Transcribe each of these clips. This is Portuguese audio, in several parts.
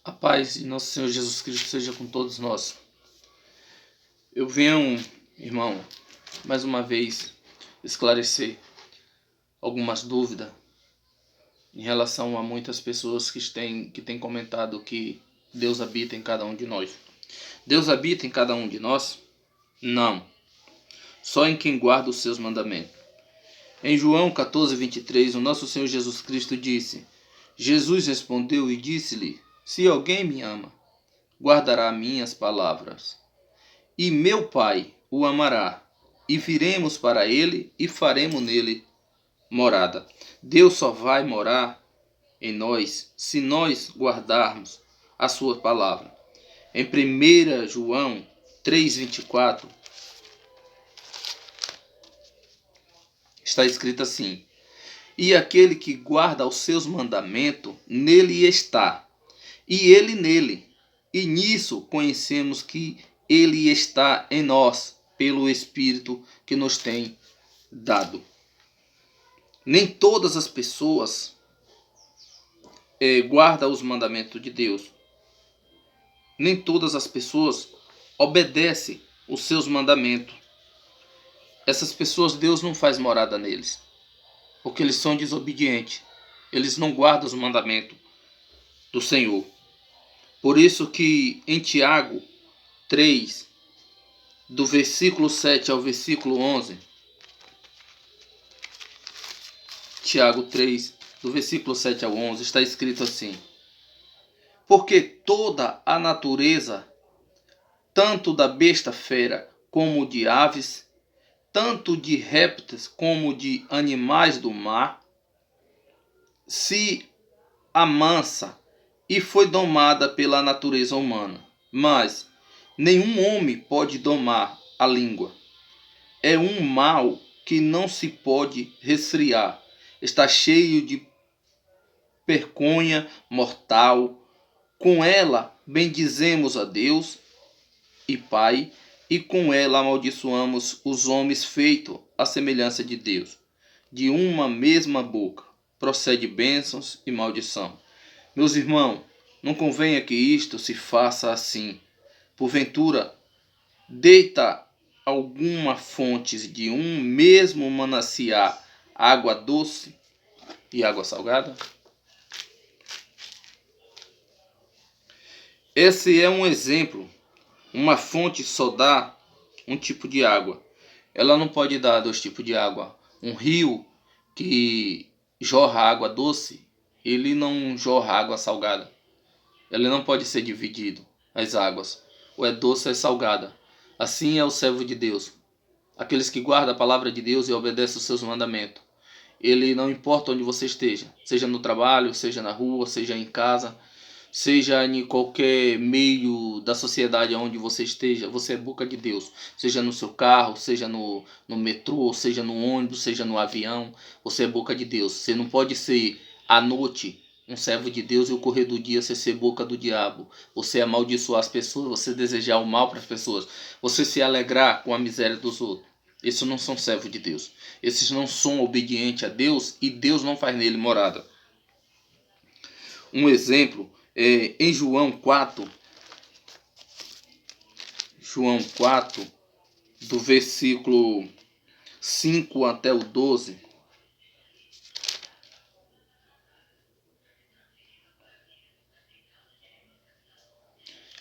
A paz de nosso Senhor Jesus Cristo seja com todos nós. Eu venho, irmão, mais uma vez esclarecer algumas dúvidas em relação a muitas pessoas que têm comentado que Deus habita em cada um de nós. Deus habita em cada um de nós? Não. Só em quem guarda os seus mandamentos. Em João 14:23, o nosso Senhor Jesus Cristo disse: Jesus respondeu e disse-lhe: Se alguém me ama, guardará minhas palavras, e meu Pai o amará, e viremos para ele e faremos nele morada. Deus só vai morar em nós se nós guardarmos a sua palavra. Em 1 João 3:24 está escrito assim: E aquele que guarda os seus mandamentos, nele está, e ele nele. E nisso conhecemos que ele está em nós, pelo Espírito que nos tem dado. Nem todas as pessoas guardam os mandamentos de Deus. Nem todas as pessoas obedecem os seus mandamentos. Essas pessoas, Deus não faz morada neles, porque eles são desobedientes. Eles não guardam os mandamentos do Senhor. Por isso que em Tiago 3, do versículo 7 ao versículo 11, Tiago 3, do versículo 7 ao 11, está escrito assim: Porque toda a natureza, tanto da besta fera como de aves, tanto de répteis como de animais do mar, se amansa e foi domada pela natureza humana. Mas nenhum homem pode domar a língua. É um mal que não se pode resfriar. Está cheio de vergonha mortal. Com ela bendizemos a Deus e Pai, e com ela amaldiçoamos os homens feitos à semelhança de Deus. De uma mesma boca procede bênçãos e maldição. Meus irmãos, não convenha que isto se faça assim. Porventura, deita alguma fonte de um mesmo manancial água doce e água salgada? Esse é um exemplo. Uma fonte só dá um tipo de água. Ela não pode dar dois tipos de água. Um rio que jorra água doce, ele não jorra água salgada. Ele não pode ser dividido, as águas. Ou é doce ou é salgada. Assim é o servo de Deus. Aqueles que guardam a palavra de Deus e obedecem os seus mandamentos. Ele não importa onde você esteja. Seja no trabalho, seja na rua, seja em casa, seja em qualquer meio da sociedade onde você esteja, você é boca de Deus. Seja no seu carro, seja no metrô, seja no ônibus, seja no avião, você é boca de Deus. Você não pode ser à noite um servo de Deus e o correr do dia você ser boca do diabo. Você amaldiçoar as pessoas, você desejar o mal para as pessoas, você se alegrar com a miséria dos outros. Esses não são servos de Deus. Esses não são obedientes a Deus e Deus não faz nele morada. Um exemplo é em João 4, do versículo 5 até o 12.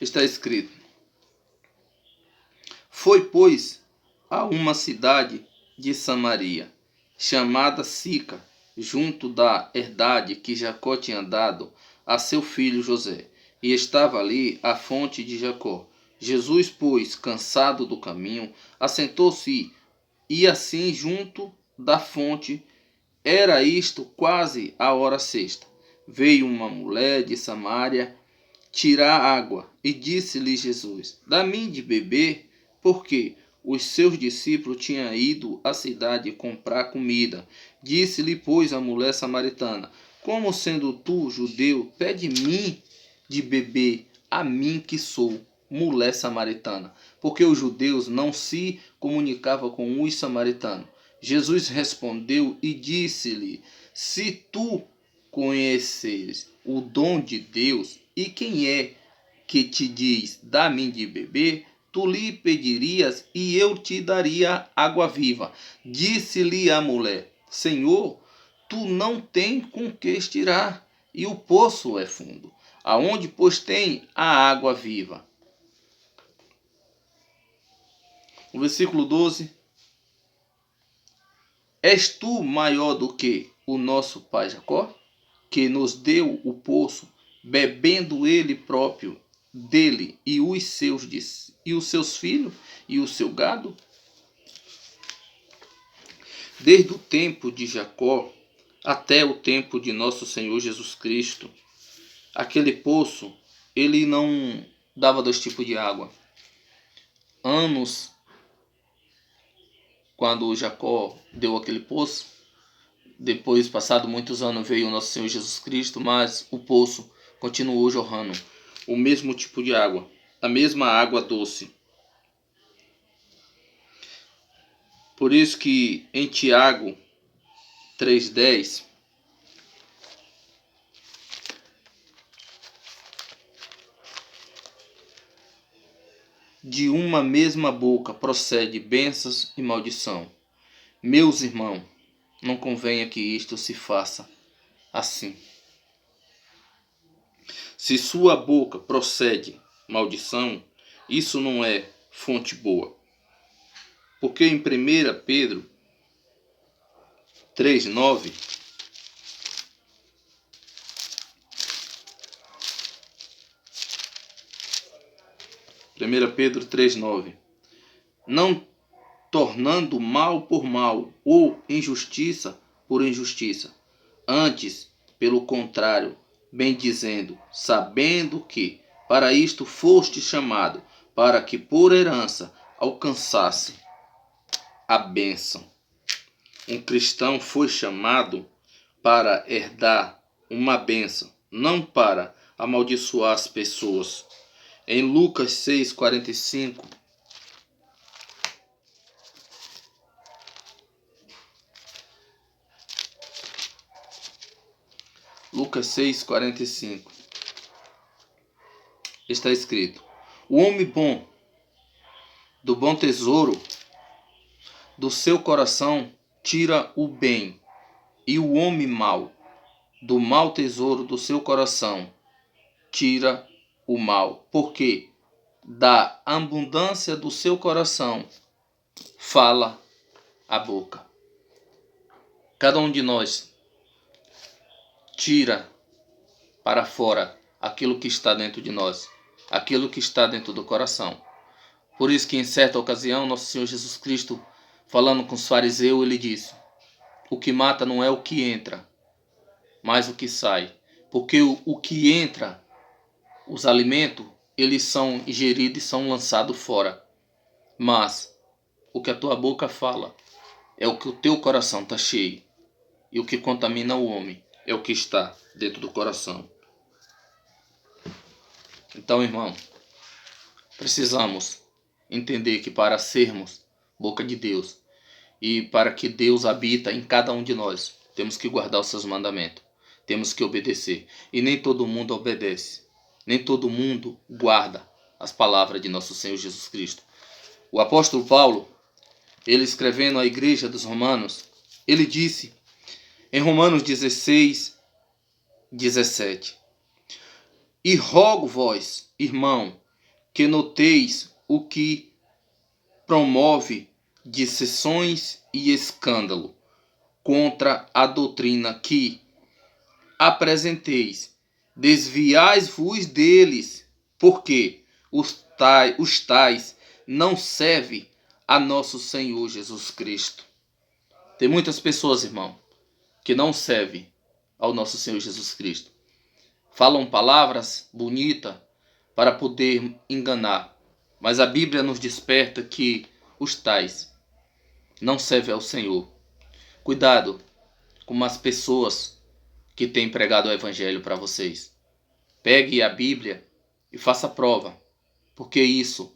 Está escrito: Foi, pois, a uma cidade de Samaria, chamada Sica, junto da herdade que Jacó tinha dado a seu filho José, e estava ali a fonte de Jacó. Jesus, pois, cansado do caminho, assentou-se, e assim junto da fonte, era isto quase a hora sexta. Veio uma mulher de Samaria tirar água, e disse-lhe Jesus: Dá-me de beber, porque os seus discípulos tinham ido à cidade comprar comida. Disse-lhe, pois, a mulher samaritana: Como sendo tu, judeu, pede-me de beber, a mim que sou mulher samaritana? Porque os judeus não se comunicavam com os samaritanos. Jesus respondeu e disse-lhe: Se tu conheceres o dom de Deus, e quem é que te diz, dá-me de beber, tu lhe pedirias e eu te daria água viva. Disse-lhe a mulher: Senhor, tu não tens com que estirar, e o poço é fundo. Aonde, pois, tem a água viva? O versículo 12. És tu maior do que o nosso pai Jacó, que nos deu o poço, bebendo ele próprio dele e os seus filhos e o seu gado? Desde o tempo de Jacó até o tempo de nosso Senhor Jesus Cristo, aquele poço, ele não dava 2 tipos de água. Anos, quando Jacó deu aquele poço, depois, passado muitos anos, veio o nosso Senhor Jesus Cristo, mas o poço continuou jorrando o mesmo tipo de água, a mesma água doce. Por isso que em Tiago 3,10, de uma mesma boca procede bênçãos e maldição. Meus irmãos, não convenha que isto se faça assim. Se sua boca procede maldição, isso não é fonte boa. Porque em 1 Pedro 3,9, Pedro 3,9, não tornando mal por mal ou injustiça por injustiça, antes, pelo contrário, bem dizendo, sabendo que para isto foste chamado, para que por herança alcançasse a bênção. Um cristão foi chamado para herdar uma bênção, não para amaldiçoar as pessoas. Em Lucas 6,45, Lucas 6,45, está escrito: o homem bom, do bom tesouro do seu coração, tira o bem, e o homem mau, do mau tesouro do seu coração, tira o mal. Porque da abundância do seu coração fala a boca. Cada um de nós tira para fora aquilo que está dentro de nós, aquilo que está dentro do coração. Por isso que em certa ocasião, nosso Senhor Jesus Cristo, falando com os fariseus, ele disse: o que mata não é o que entra, mas o que sai. Porque o que entra, os alimentos, eles são ingeridos e são lançados fora. Mas o que a tua boca fala é o que o teu coração está cheio. E o que contamina o homem é o que está dentro do coração. Então, irmão, precisamos entender que para sermos boca de Deus e para que Deus habita em cada um de nós, temos que guardar os seus mandamentos, temos que obedecer. E nem todo mundo obedece, nem todo mundo guarda as palavras de nosso Senhor Jesus Cristo. O apóstolo Paulo, ele escrevendo à igreja dos Romanos, ele disse em Romanos 16:17: e rogo vós, irmão, que noteis o que promove dissensões e escândalo contra a doutrina que apresenteis. Desviais-vos deles, porque os tais não servem a nosso Senhor Jesus Cristo. Tem muitas pessoas, irmão, que não servem ao nosso Senhor Jesus Cristo. Falam palavras bonitas para poder enganar. Mas a Bíblia nos desperta que os tais não servem ao Senhor. Cuidado com as pessoas que têm pregado o Evangelho para vocês. Pegue a Bíblia e faça prova. Porque isso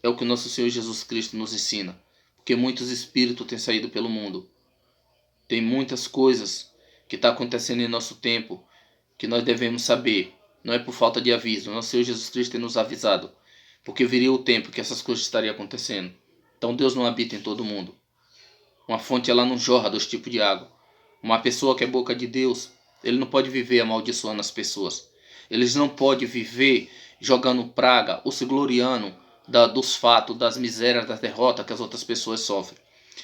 é o que o nosso Senhor Jesus Cristo nos ensina. Porque muitos espíritos têm saído pelo mundo. Tem muitas coisas que estão acontecendo em nosso tempo que nós devemos saber. Não é por falta de aviso. Nosso Senhor Jesus Cristo tem nos avisado. Porque viria o tempo que essas coisas estariam acontecendo. Então Deus não habita em todo mundo. Uma fonte ela não jorra 2 tipos de água. Uma pessoa que é boca de Deus, ele não pode viver amaldiçoando as pessoas. Eles não podem viver jogando praga ou se gloriando dos fatos, das misérias, das derrotas que as outras pessoas sofrem.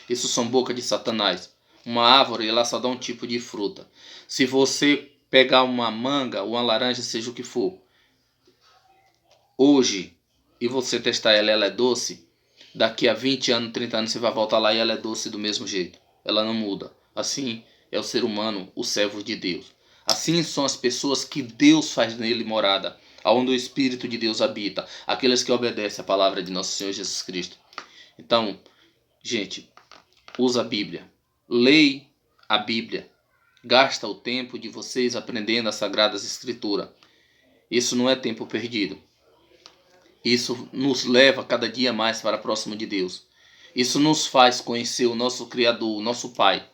Isso são boca de Satanás. Uma árvore ela só dá um tipo de fruta. Se você pegar uma manga ou uma laranja, seja o que for, hoje, e você testar ela, ela é doce, daqui a 20 anos, 30 anos, você vai voltar lá e ela é doce do mesmo jeito. Ela não muda. Assim é o ser humano, o servo de Deus. Assim são as pessoas que Deus faz nele morada, onde o Espírito de Deus habita, aqueles que obedecem a palavra de nosso Senhor Jesus Cristo. Então, gente, usa a Bíblia. Leia a Bíblia. Gasta o tempo de vocês aprendendo as Sagradas Escrituras. Isso não é tempo perdido. Isso nos leva cada dia mais para próximo de Deus. Isso nos faz conhecer o nosso Criador, o nosso Pai.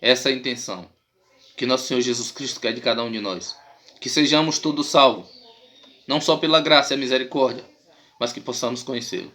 Essa é a intenção que nosso Senhor Jesus Cristo quer de cada um de nós. Que sejamos todos salvos, não só pela graça e a misericórdia, mas que possamos conhecê-lo.